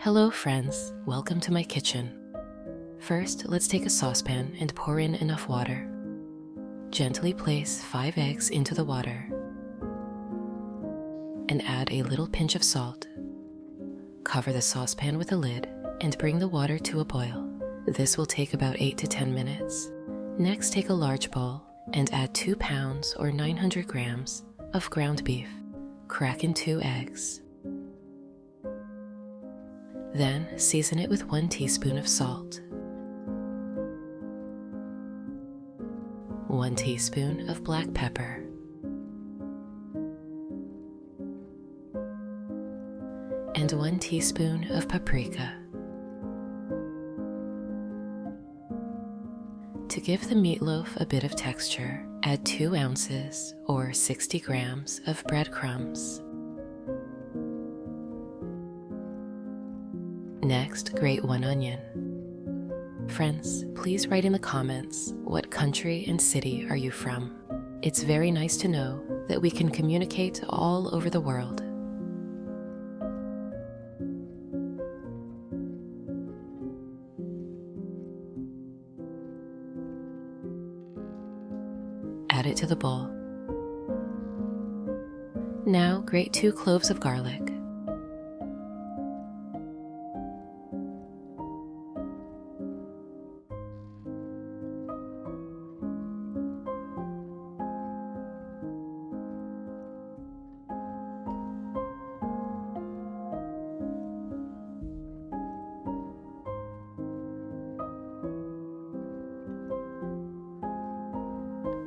Hello friends, welcome to my kitchen. First, let's take a saucepan and pour in enough water. Gently place 5 eggs into the water and add a little pinch of salt. Cover the saucepan with a lid and bring the water to a boil. This will take about 8 to 10 minutes. Next, take a large bowl and add 2 pounds or 900 grams of ground beef. Crack in 2 eggs. Then season it with 1 teaspoon of salt, 1 teaspoon of black pepper, and 1 teaspoon of paprika. To give the meatloaf a bit of texture, add 2 ounces or 60 grams of breadcrumbs. Next, grate 1 onion. Friends, please write in the comments what country and city are you from. It's very nice to know that we can communicate all over the world. Add it to the bowl. Now grate 2 cloves of garlic.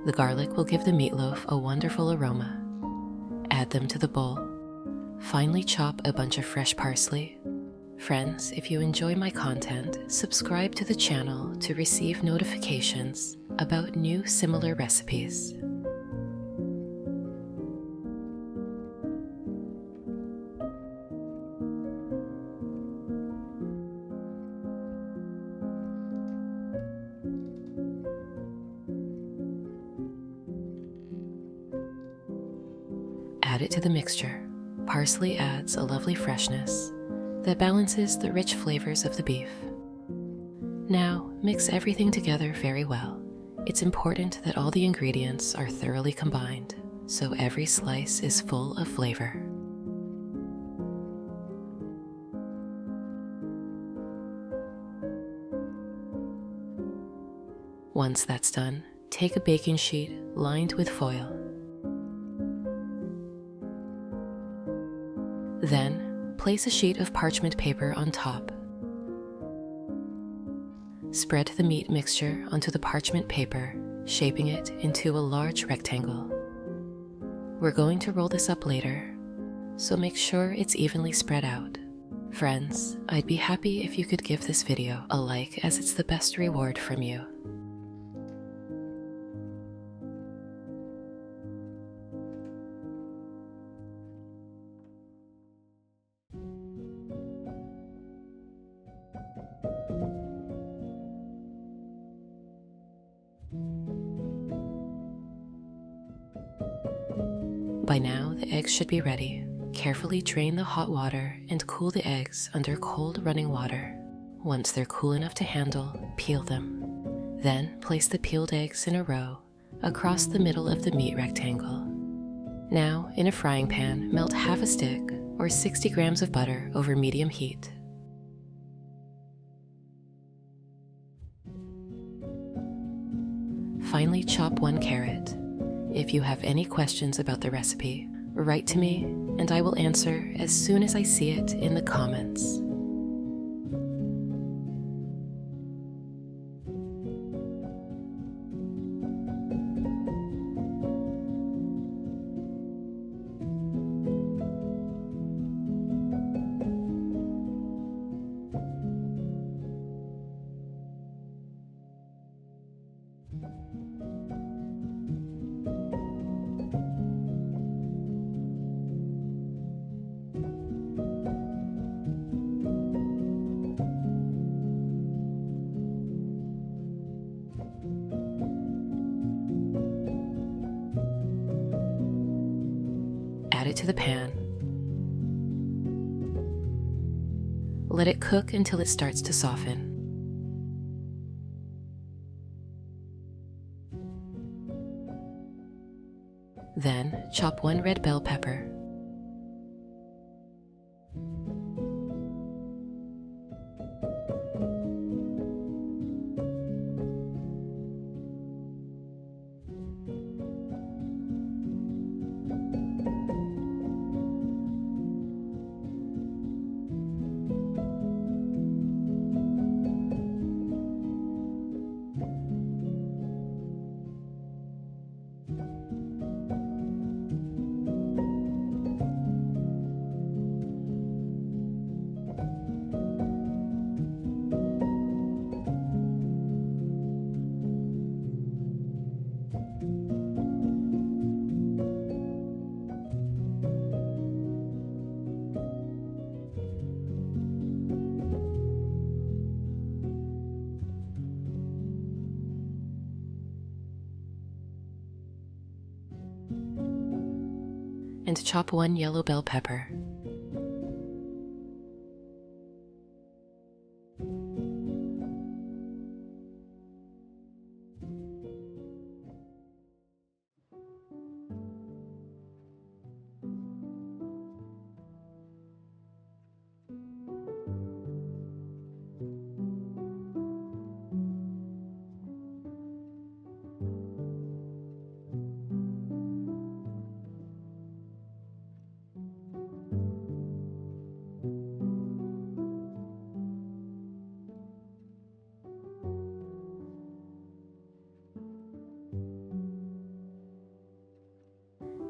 The garlic will give the meatloaf a wonderful aroma. Add them to the bowl. Finally, chop a bunch of fresh parsley. Friends, if you enjoy my content, subscribe to the channel to receive notifications about new similar recipes. Add it to the mixture. Parsley adds a lovely freshness that balances the rich flavors of the beef. Now, mix everything together very well. It's important that all the ingredients are thoroughly combined, so every slice is full of flavor. Once that's done, take a baking sheet lined with foil. Then, place a sheet of parchment paper on top. Spread the meat mixture onto the parchment paper, shaping it into a large rectangle. We're going to roll this up later, so make sure it's evenly spread out. Friends, I'd be happy if you could give this video a like, as it's the best reward from you. By now, the eggs should be ready. Carefully drain the hot water and cool the eggs under cold running water. Once they're cool enough to handle, peel them. Then place the peeled eggs in a row across the middle of the meat rectangle. Now, in a frying pan, melt half a stick or 60 grams of butter over medium heat. Finally, chop 1 carrot. If you have any questions about the recipe, write to me and I will answer as soon as I see it in the comments. Add it to the pan. Let it cook until it starts to soften. Then, chop 1 red bell pepper. And chop 1 yellow bell pepper.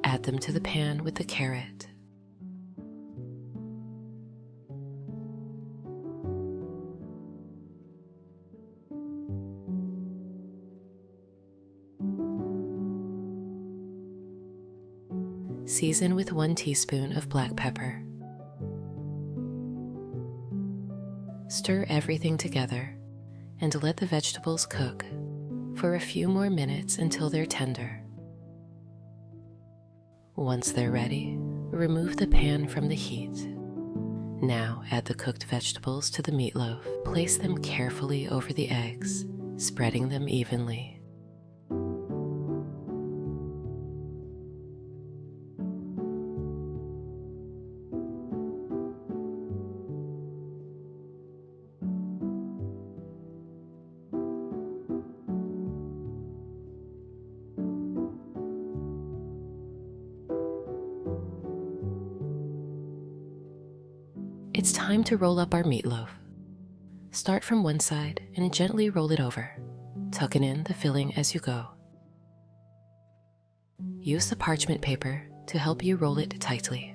Add them to the pan with the carrot. Season with 1 teaspoon of black pepper. Stir everything together and let the vegetables cook for a few more minutes until they're tender. Once they're ready, remove the pan from the heat. Now add the cooked vegetables to the meatloaf. Place them carefully over the eggs, spreading them evenly. It's time to roll up our meatloaf. Start from one side and gently roll it over, tucking in the filling as you go. Use the parchment paper to help you roll it tightly.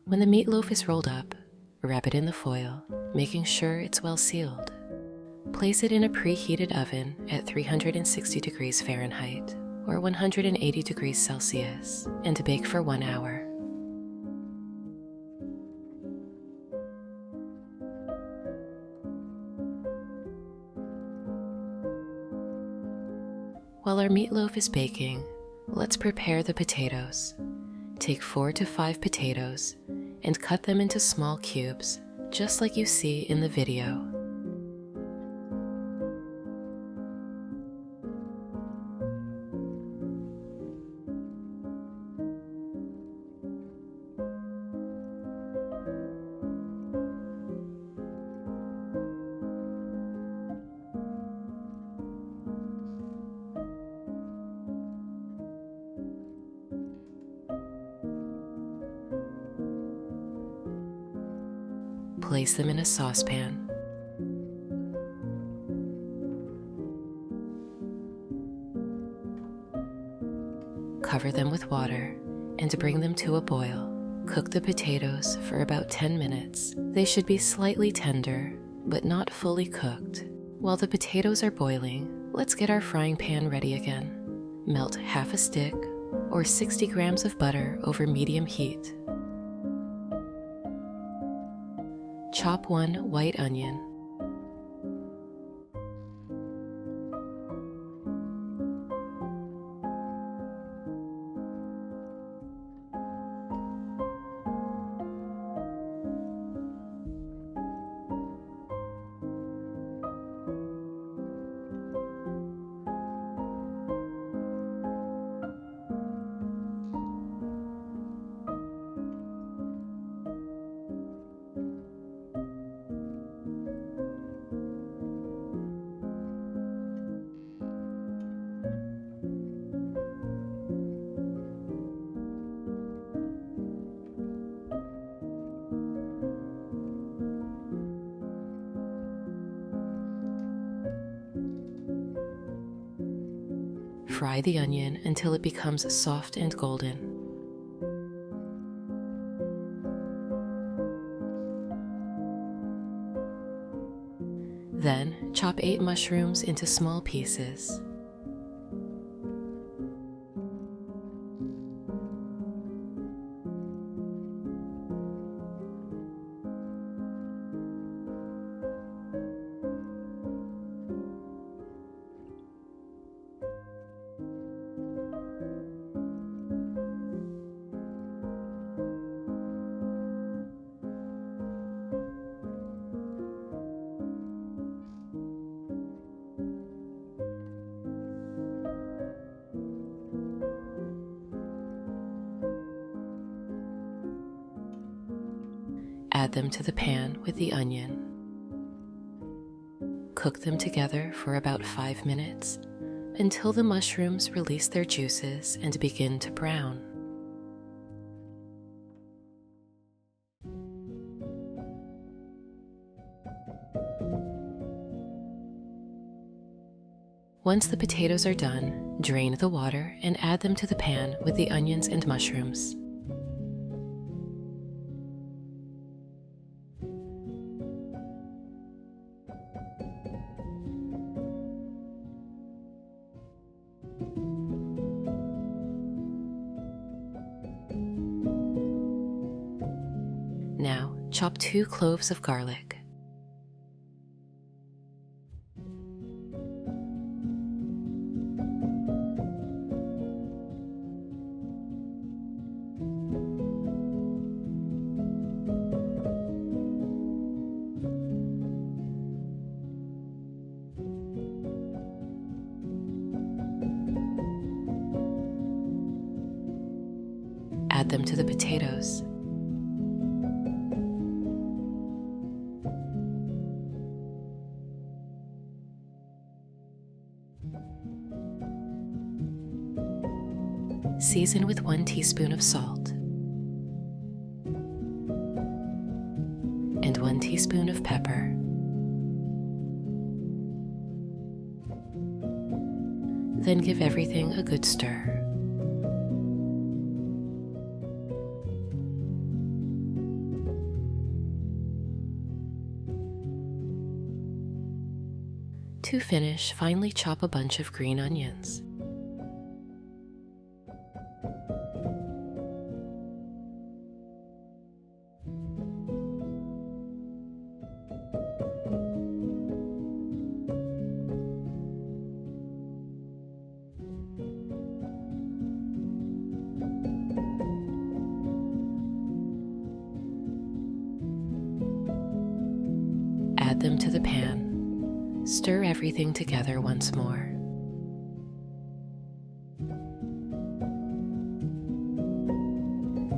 When the meatloaf is rolled up, wrap it in the foil, making sure it's well sealed. Place it in a preheated oven at 360 degrees Fahrenheit or 180 degrees Celsius and bake for 1 hour. While our meatloaf is baking, let's prepare the potatoes. Take 4 to 5 potatoes and cut them into small cubes, just like you see in the video. Place them in a saucepan. Cover them with water and bring them to a boil. Cook the potatoes for about 10 minutes. They should be slightly tender, but not fully cooked. While the potatoes are boiling, let's get our frying pan ready again. Melt half a stick or 60 grams of butter over medium heat. Chop 1 white onion. Fry the onion until it becomes soft and golden. Then, chop 8 mushrooms into small pieces. Add them to the pan with the onion. Cook them together for about 5 minutes until the mushrooms release their juices and begin to brown. Once the potatoes are done, drain the water and add them to the pan with the onions and mushrooms. Now, chop 2 cloves of garlic. Add them to the potatoes. Season with 1 teaspoon of salt and 1 teaspoon of pepper. Then give everything a good stir. To finish, finely chop a bunch of green onions. Add them to the pan. Stir everything together once more.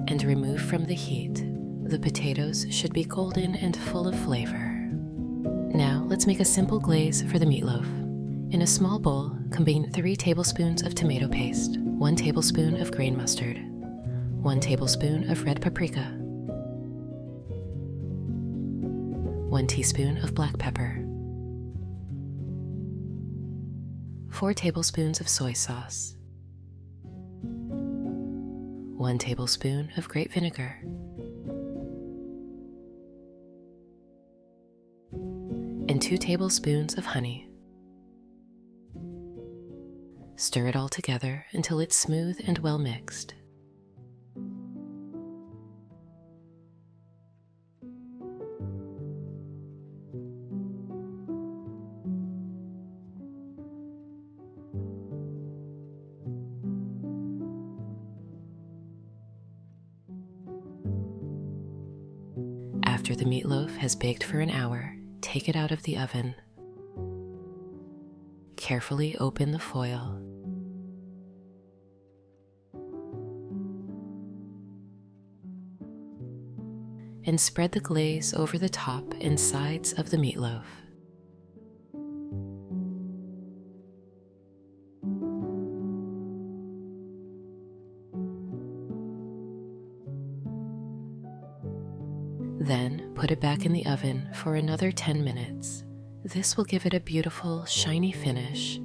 And remove from the heat. The potatoes should be golden and full of flavor. Now let's make a simple glaze for the meatloaf. In a small bowl, combine 3 tablespoons of tomato paste, 1 tablespoon of green mustard, 1 tablespoon of red paprika, 1 teaspoon of black pepper, 4 tablespoons of soy sauce, 1 tablespoon of grape vinegar, and 2 tablespoons of honey. Stir it all together until it's smooth and well mixed. After the meatloaf has baked for an hour, take it out of the oven. Carefully open the foil. And spread the glaze over the top and sides of the meatloaf. Then put it back in the oven for another 10 minutes. This will give it a beautiful, shiny finish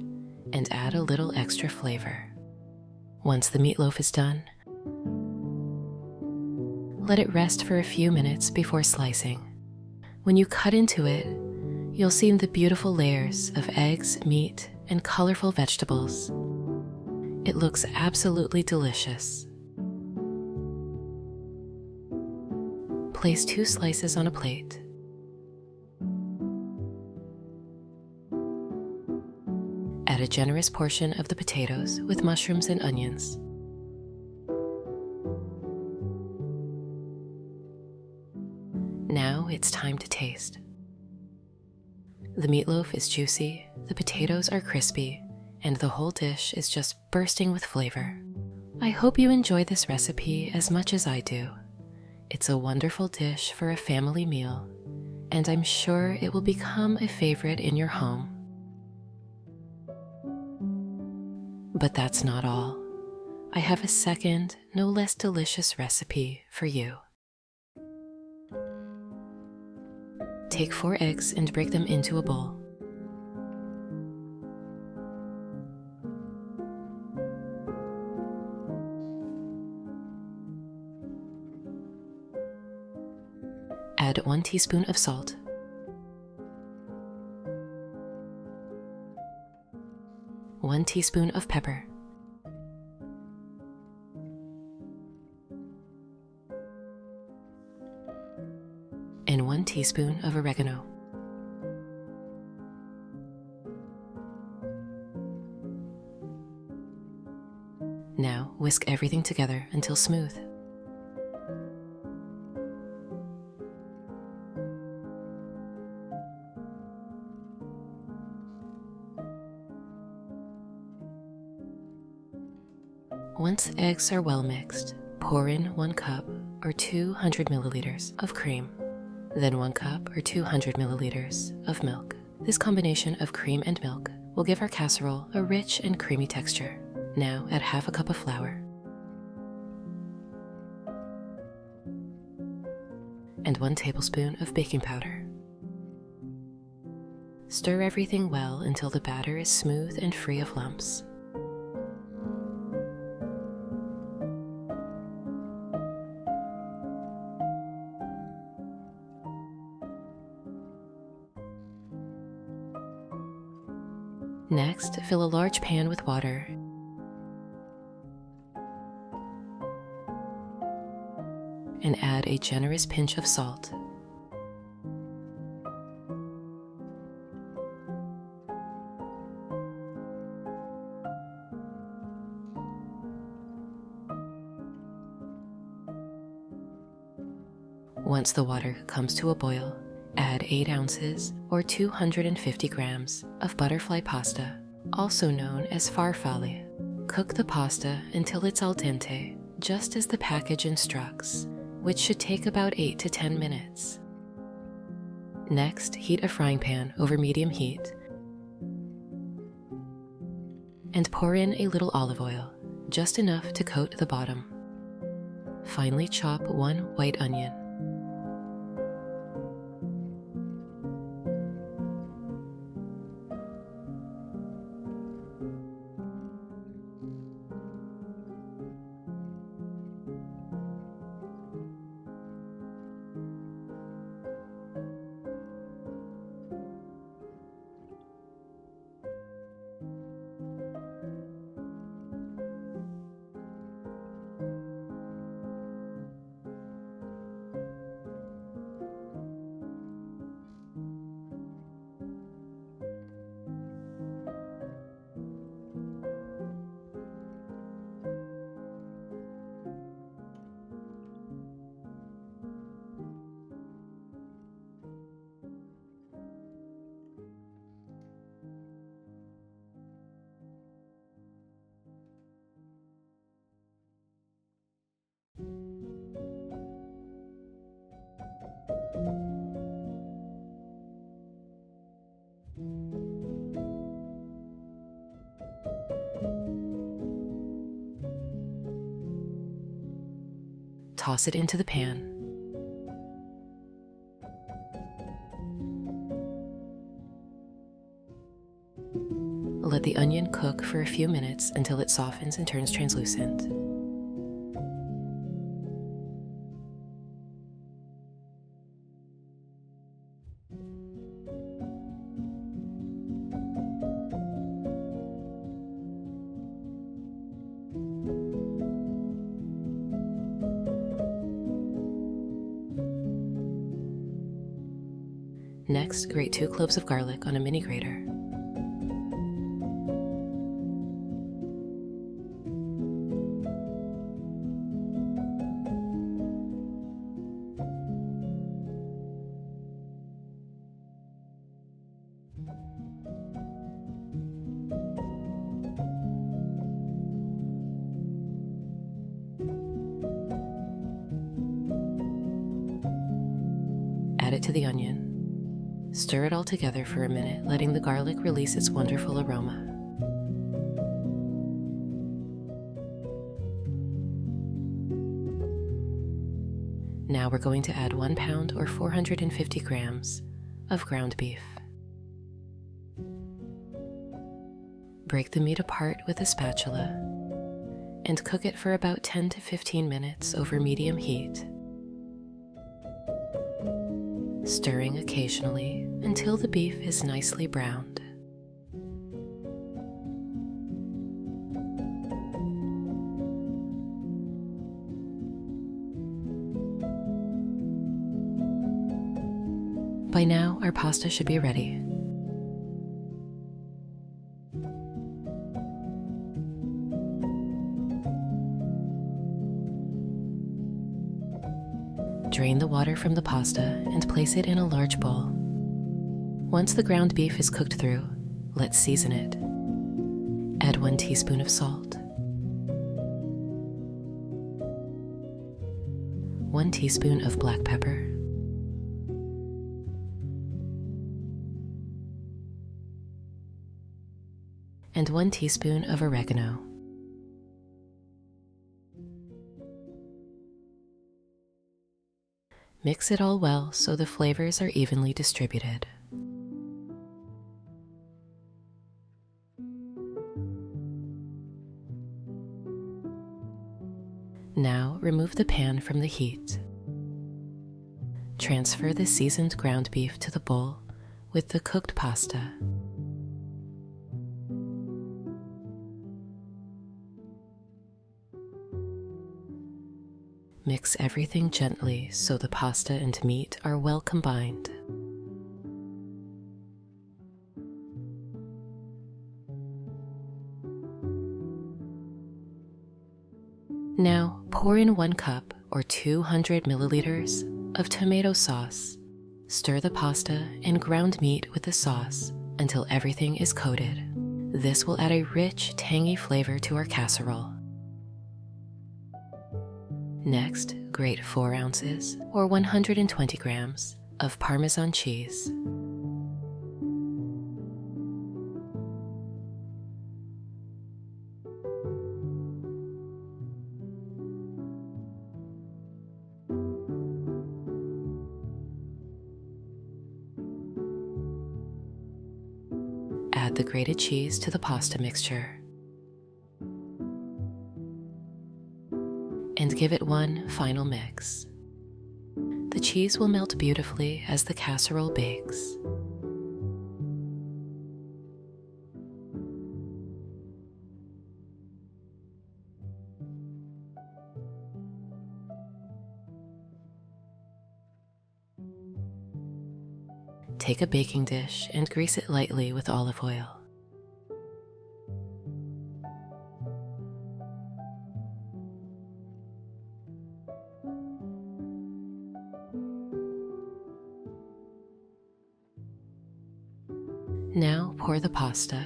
and add a little extra flavor. Once the meatloaf is done, let it rest for a few minutes before slicing. When you cut into it, you'll see the beautiful layers of eggs, meat, and colorful vegetables. It looks absolutely delicious. Place 2 slices on a plate. Add a generous portion of the potatoes with mushrooms and onions. Now it's time to taste. The meatloaf is juicy, the potatoes are crispy, and the whole dish is just bursting with flavor. I hope you enjoy this recipe as much as I do. It's a wonderful dish for a family meal, and I'm sure it will become a favorite in your home. But that's not all. I have a second, no less delicious recipe for you. Take 4 eggs and break them into a bowl. Add 1 teaspoon of salt, one teaspoon of pepper, and 1 teaspoon of oregano. Now whisk everything together until smooth. Once eggs are well mixed, pour in 1 cup or 200 milliliters of cream, then 1 cup or 200 milliliters of milk. This combination of cream and milk will give our casserole a rich and creamy texture. Now add half a cup of flour and 1 tablespoon of baking powder. Stir everything well until the batter is smooth and free of lumps. Next, fill a large pan with water and add a generous pinch of salt. Once the water comes to a boil, add 8 ounces or 250 grams of butterfly pasta, also known as farfalle. Cook the pasta until it's al dente, just as the package instructs, which should take about 8 to 10 minutes. Next, heat a frying pan over medium heat and pour in a little olive oil, just enough to coat the bottom. Finely chop 1 white onion. toss it into the pan. Let the onion cook for a few minutes until it softens and turns translucent. Next, grate 2 cloves of garlic on a mini grater. Add it to the onion. Stir it all together for a minute, letting the garlic release its wonderful aroma. Now we're going to add 1 pound or 450 grams of ground beef. Break the meat apart with a spatula and cook it for about 10 to 15 minutes over medium heat, stirring occasionally until the beef is nicely browned. By now, our pasta should be ready. Drain the water from the pasta and place it in a large bowl. Once the ground beef is cooked through, let's season it. Add 1 teaspoon of salt, 1 teaspoon of black pepper, and 1 teaspoon of oregano. Mix it all well so the flavors are evenly distributed. Now remove the pan from the heat. Transfer the seasoned ground beef to the bowl with the cooked pasta. Mix everything gently so the pasta and meat are well combined. Now pour in 1 cup or 200 milliliters of tomato sauce. Stir the pasta and ground meat with the sauce until everything is coated. This will add a rich, tangy flavor to our casserole. Next, grate 4 ounces or 120 grams of Parmesan cheese. Add the grated cheese to the pasta mixture and give it one final mix. The cheese will melt beautifully as the casserole bakes. Take a baking dish and grease it lightly with olive oil. Now pour the pasta,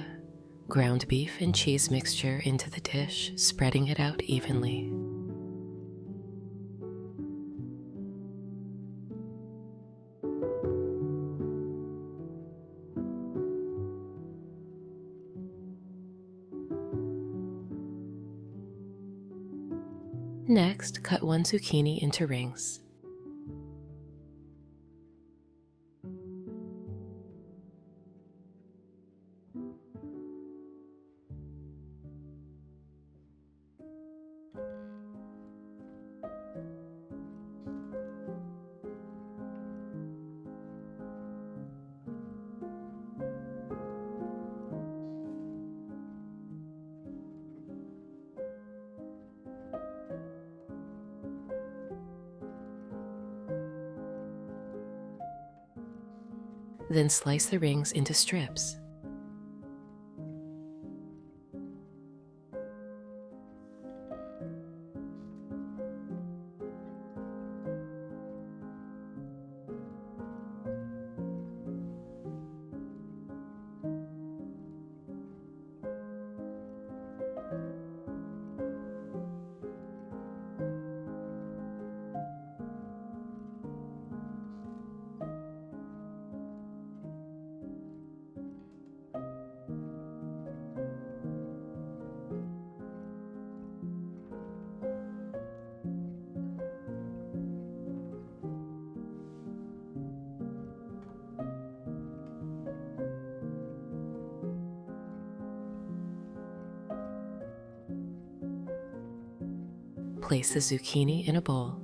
ground beef and cheese mixture into the dish, spreading it out evenly. Next, cut one zucchini into rings. Then slice the rings into strips. Place the zucchini in a bowl.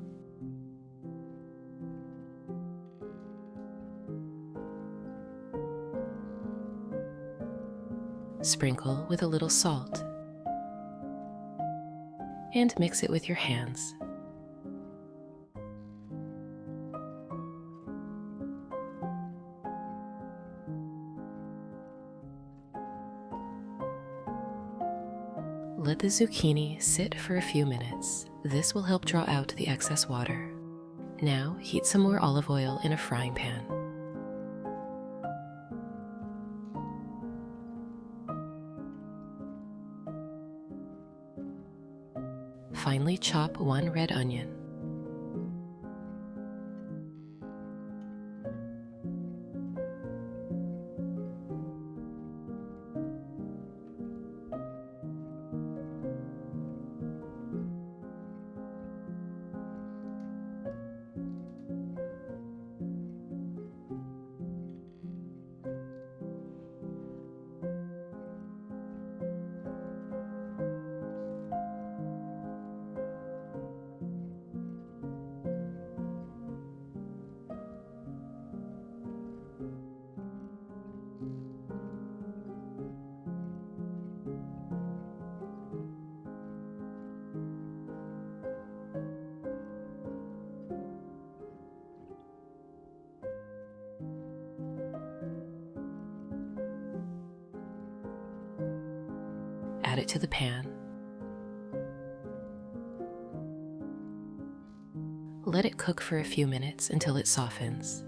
Sprinkle with a little salt and mix it with your hands. Let the zucchini sit for a few minutes. This will help draw out the excess water. Now heat some more olive oil in a frying pan. Finely chop one red onion. Add it to the pan. Let it cook for a few minutes until it softens.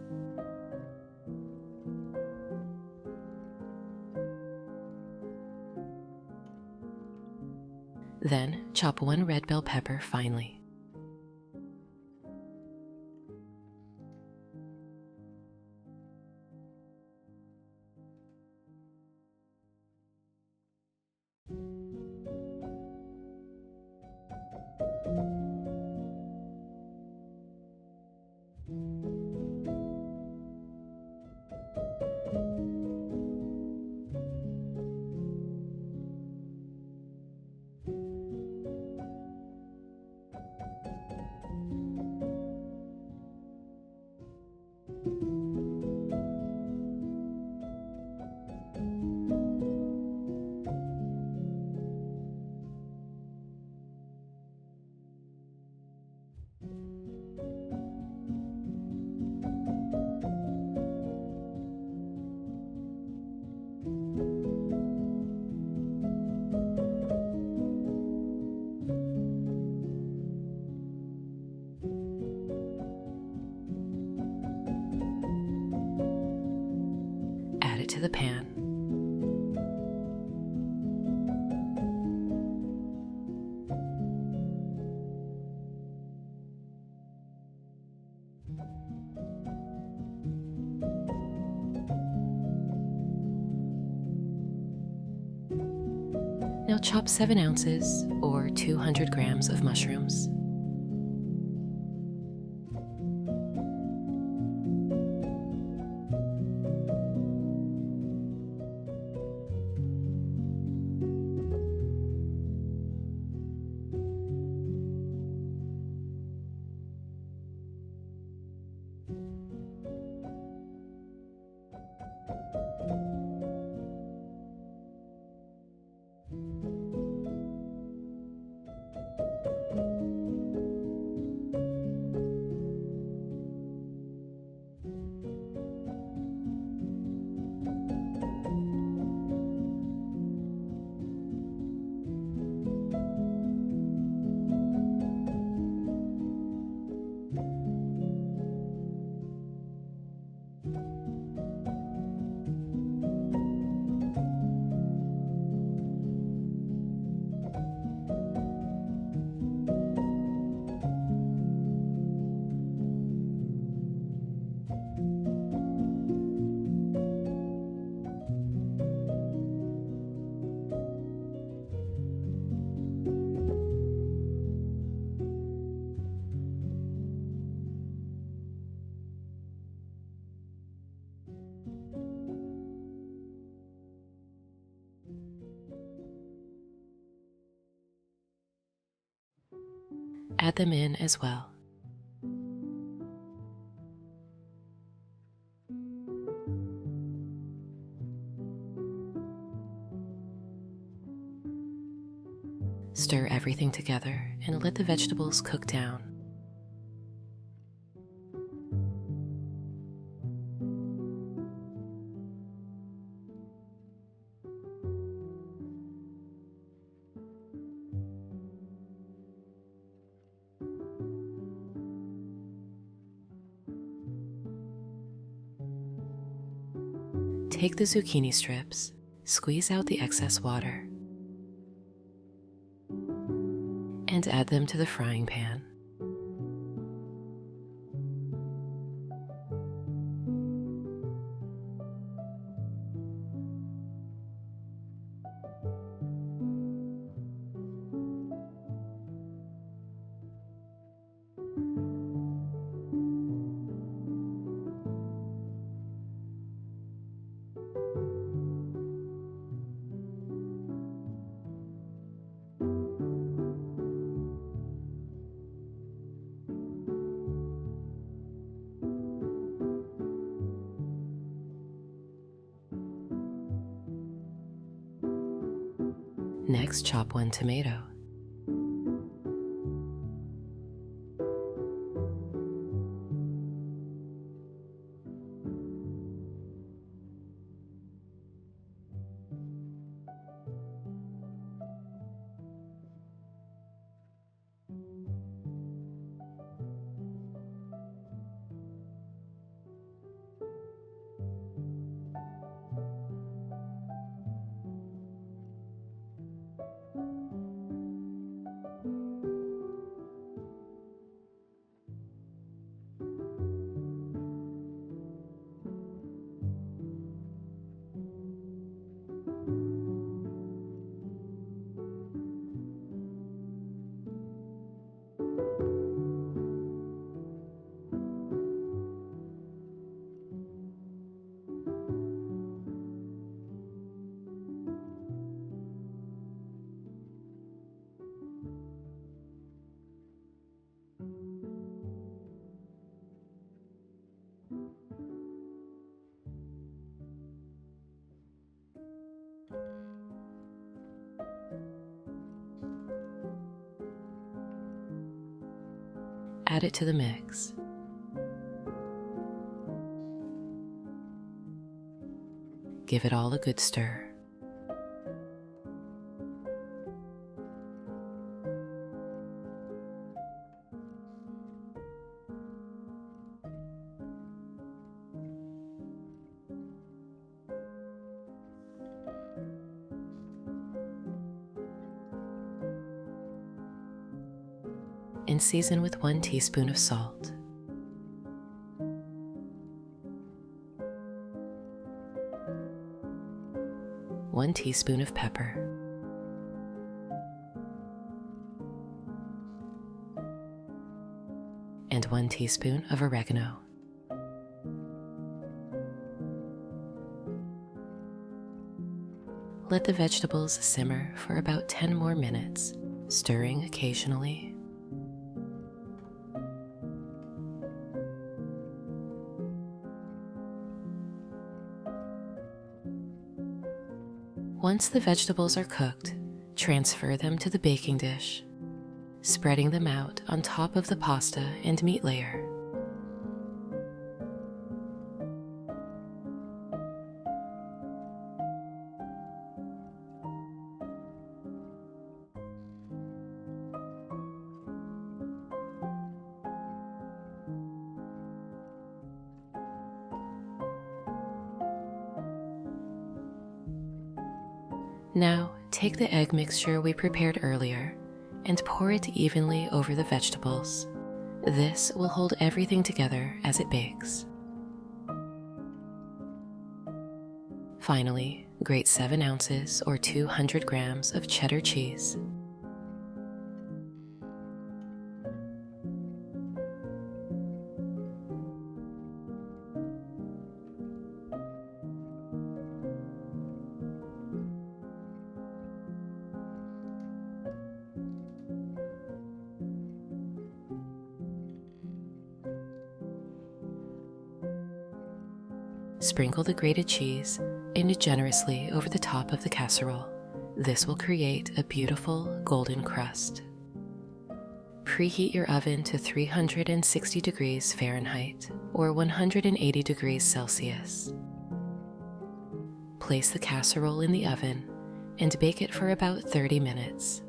Then chop one red bell pepper finely. Add it to the pan. Now chop 7 ounces or 200 grams of mushrooms. add them in as well. Stir everything together and let the vegetables cook down. Take the zucchini strips, squeeze out the excess water, and add them to the frying pan. Next, chop 1 tomato. Add it to the mix. Give it all a good stir. And season with 1 teaspoon of salt. One teaspoon of pepper. And 1 teaspoon of oregano. Let the vegetables simmer for about 10 more minutes, stirring occasionally. Once the vegetables are cooked, transfer them to the baking dish, spreading them out on top of the pasta and meat layer. Now, take the egg mixture we prepared earlier and pour it evenly over the vegetables. This will hold everything together as it bakes. Finally, grate 7 ounces or 200 grams of cheddar cheese. Sprinkle the grated cheese and generously over the top of the casserole. This will create a beautiful golden crust. Preheat your oven to 360 degrees Fahrenheit or 180 degrees Celsius. Place the casserole in the oven and bake it for about 30 minutes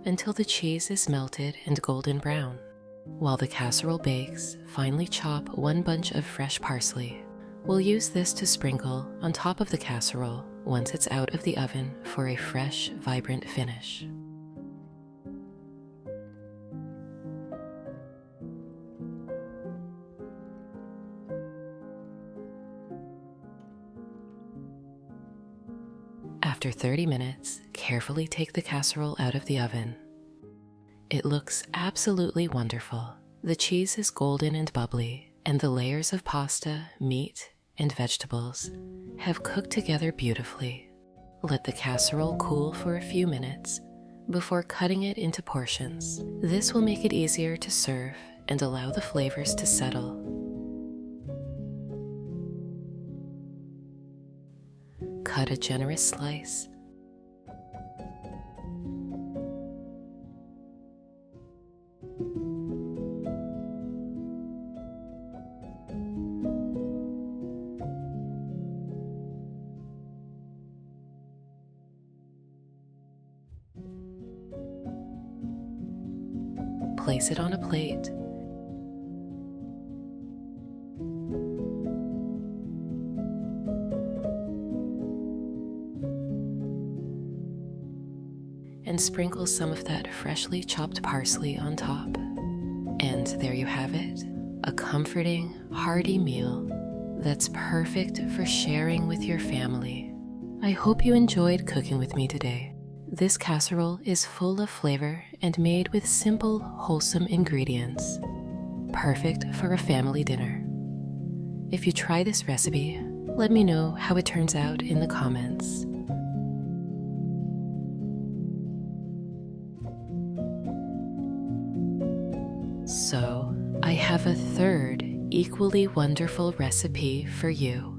until the cheese is melted and golden brown. While the casserole bakes, finely chop one bunch of fresh parsley. We'll use this to sprinkle on top of the casserole once it's out of the oven for a fresh, vibrant finish. After 30 minutes, carefully take the casserole out of the oven. It looks absolutely wonderful. The cheese is golden and bubbly, and the layers of pasta, meat, and vegetables have cooked together beautifully. Let the casserole cool for a few minutes before cutting it into portions. This will make it easier to serve and allow the flavors to settle. Cut a generous slice. Place it on a plate. And sprinkle some of that freshly chopped parsley on top. And there you have it, a comforting, hearty meal that's perfect for sharing with your family. I hope you enjoyed cooking with me today. This casserole is full of flavor and made with simple, wholesome ingredients. Perfect for a family dinner. If you try this recipe, let me know how it turns out in the comments. So, I have a third equally wonderful recipe for you.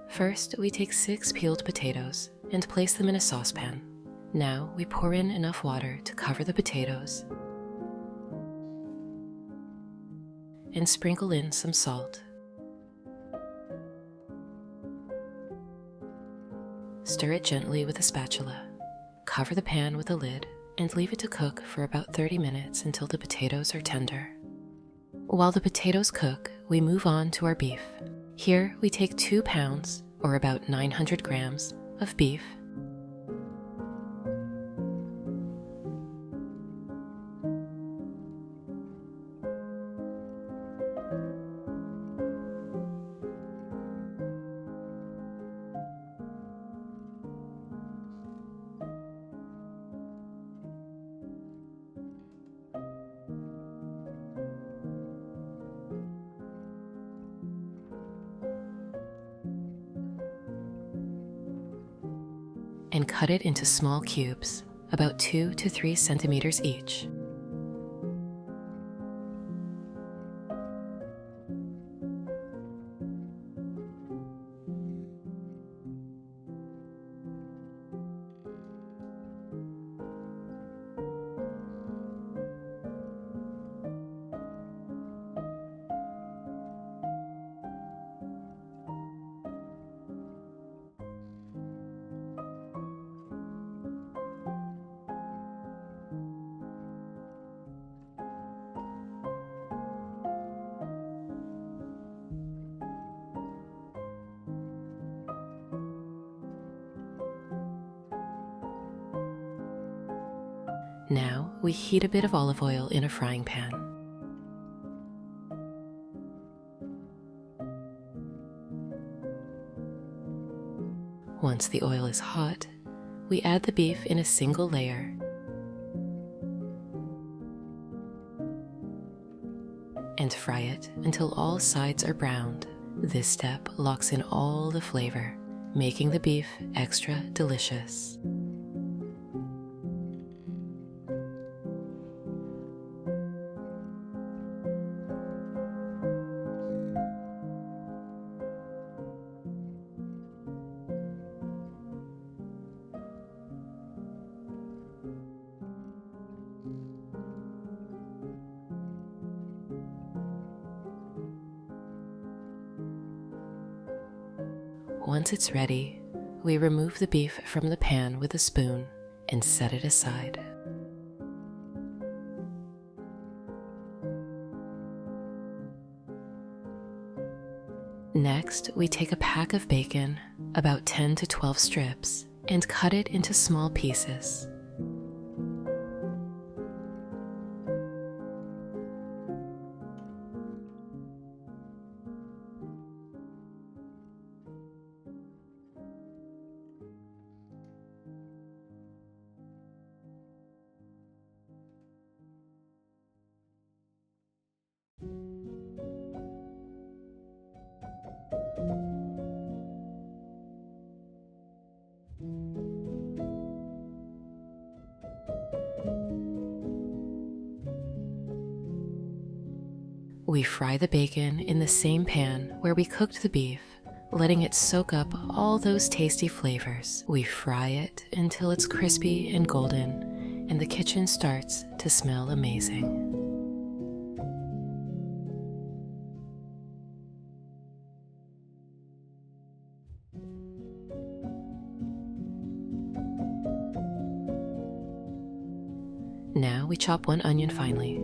First, we take 6 peeled potatoes and place them in a saucepan. Now, we pour in enough water to cover the potatoes and sprinkle in some salt. Stir it gently with a spatula. Cover the pan with a lid and leave it to cook for about 30 minutes until the potatoes are tender. While the potatoes cook, we move on to our beef. Here we take 2 pounds, or about 900 grams, of beef. And cut it into small cubes, about 2 to 3 centimeters each. Now, we heat a bit of olive oil in a frying pan. Once the oil is hot, we add the beef in a single layer and fry it until all sides are browned. This step locks in all the flavor, making the beef extra delicious. Once it's ready, we remove the beef from the pan with a spoon and set it aside. Next, we take a pack of bacon, about 10 to 12 strips, and cut it into small pieces. We fry the bacon in the same pan where we cooked the beef, letting it soak up all those tasty flavors. We fry it until it's crispy and golden, and the kitchen starts to smell amazing. Now we chop one onion finely.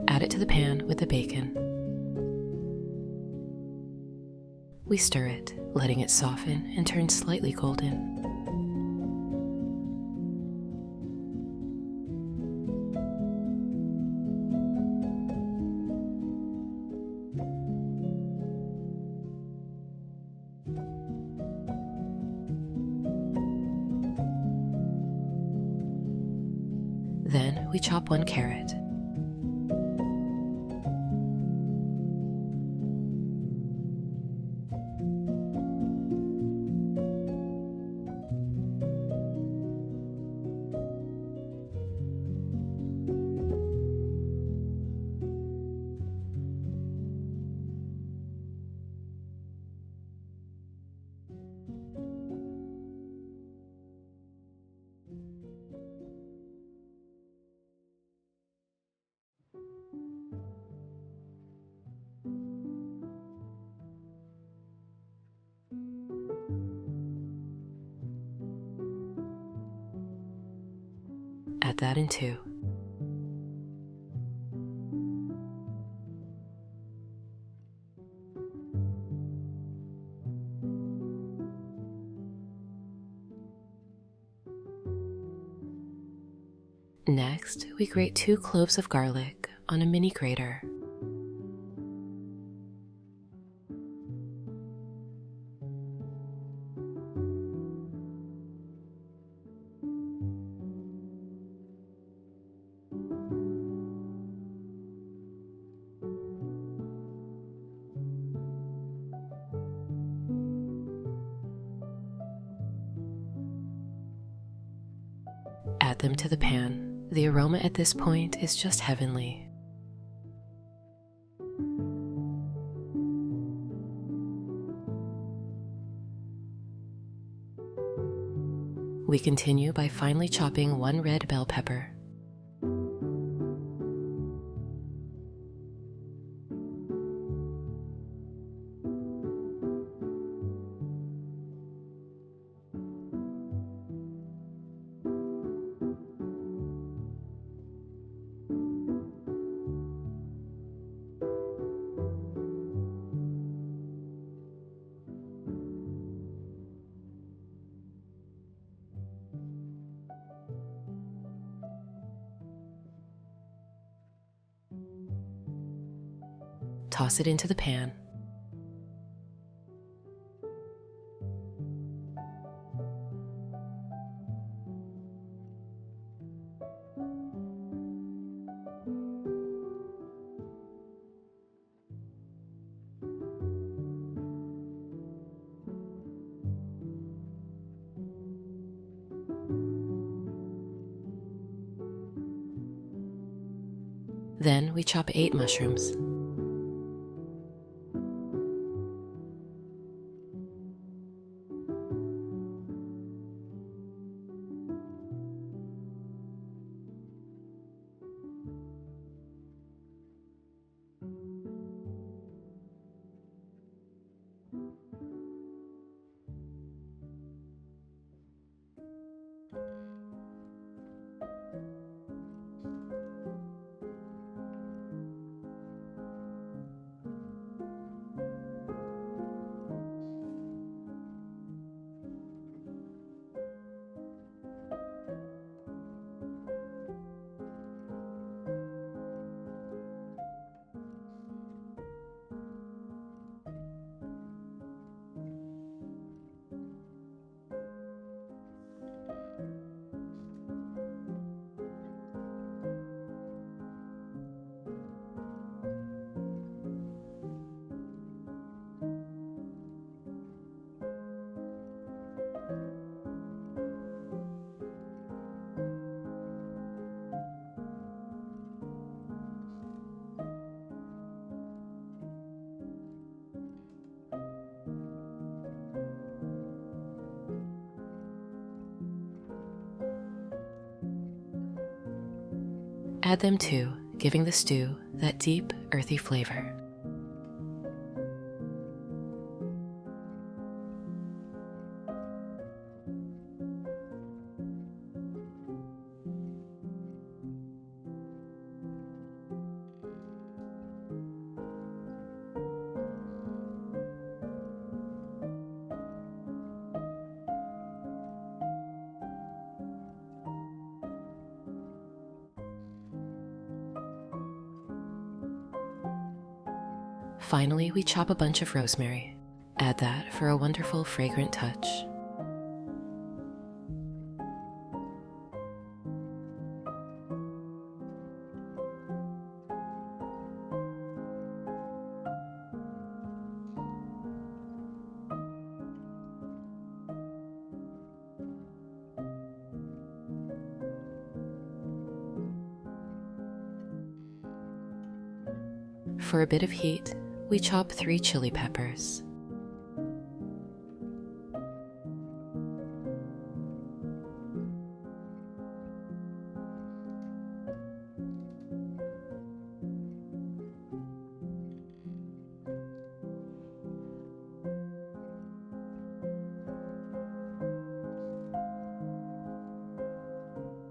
Add it to the pan with the bacon. We stir it, letting it soften and turn slightly golden. Then we chop one carrot. Add that in too. Next, we grate 2 cloves of garlic on a mini grater. Add them to the pan. The aroma at this point is just heavenly. We continue by finely chopping 1 red bell pepper. toss it into the pan. Then we chop 8 mushrooms. Add them too, giving the stew that deep, earthy flavor. Finally, we chop a bunch of rosemary. Add that for a wonderful, fragrant touch. For a bit of heat, we chop 3 chili peppers.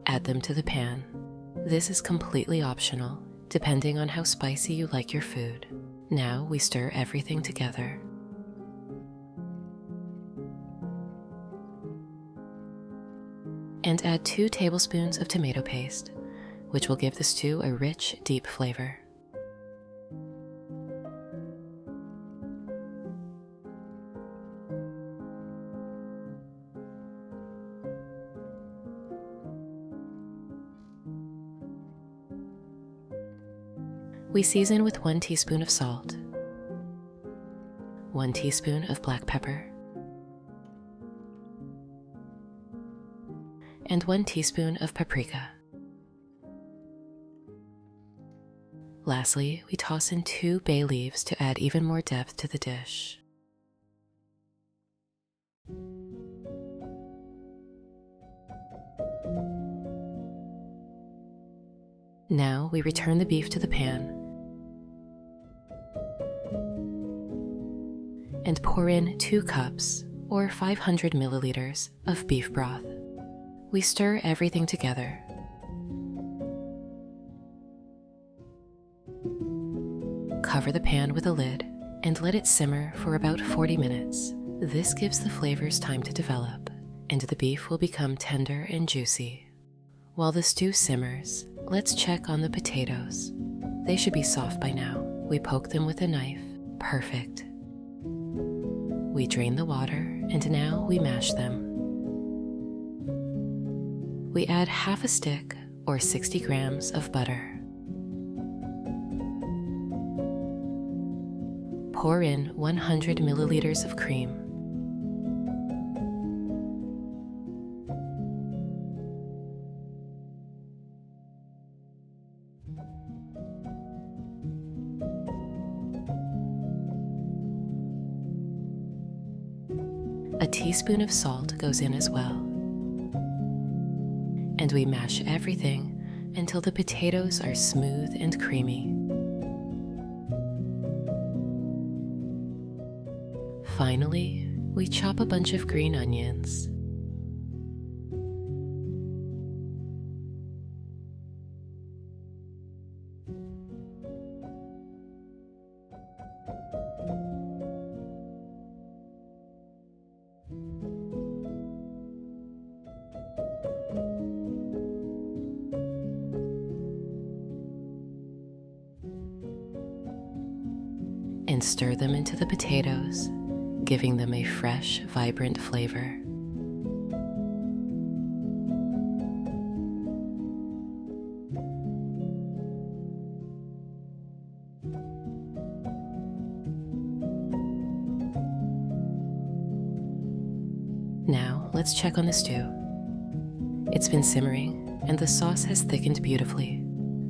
Add them to the pan. This is completely optional, depending on how spicy you like your food. Now we stir everything together. And add 2 tablespoons of tomato paste, which will give the stew a rich, deep flavor. We season with 1 teaspoon of salt, 1 teaspoon of black pepper, and 1 teaspoon of paprika. Lastly, we toss in 2 bay leaves to add even more depth to the dish. Now we return the beef to the pan and pour in 2 cups or 500 milliliters of beef broth. We stir everything together. Cover the pan with a lid and let it simmer for about 40 minutes. This gives the flavors time to develop, and the beef will become tender and juicy. While the stew simmers, let's check on the potatoes. They should be soft by now. We poke them with a knife. Perfect. We drain the water, and now we mash them. We add half a stick or 60 grams of butter. Pour in 100 milliliters of cream. A teaspoon of salt goes in as well. And we mash everything until the potatoes are smooth and creamy. Finally, we chop a bunch of green onions. And stir them into the potatoes, giving them a fresh, vibrant flavor. Now, let's check on the stew. It's been simmering, and the sauce has thickened beautifully.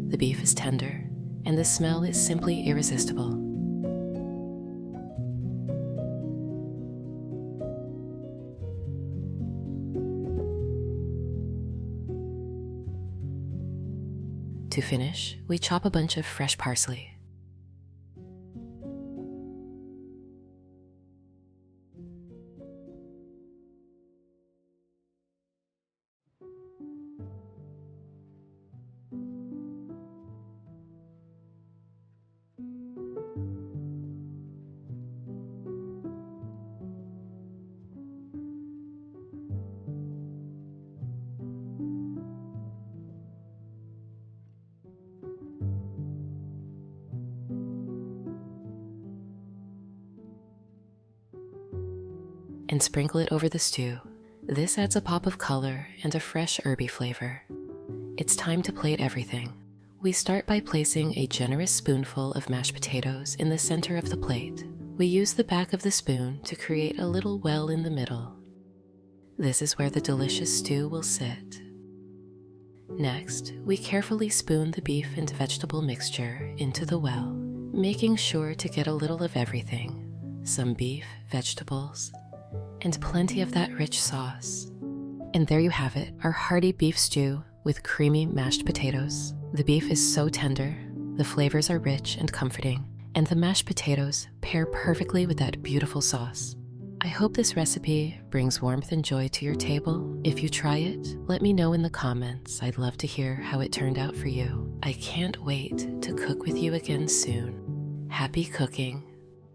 The beef is tender, and the smell is simply irresistible. To finish, we chop a bunch of fresh parsley. And sprinkle it over the stew. This adds a pop of color and a fresh herby flavor. It's time to plate everything. We start by placing a generous spoonful of mashed potatoes in the center of the plate. We use the back of the spoon to create a little well in the middle. This is where the delicious stew will sit. Next, we carefully spoon the beef and vegetable mixture into the well, making sure to get a little of everything. Some beef, vegetables, and plenty of that rich sauce. And there you have it, our hearty beef stew with creamy mashed potatoes. The beef is so tender, the flavors are rich and comforting, and the mashed potatoes pair perfectly with that beautiful sauce. I hope this recipe brings warmth and joy to your table. If you try it, let me know in the comments. I'd love to hear how it turned out for you. I can't wait to cook with you again soon. Happy cooking.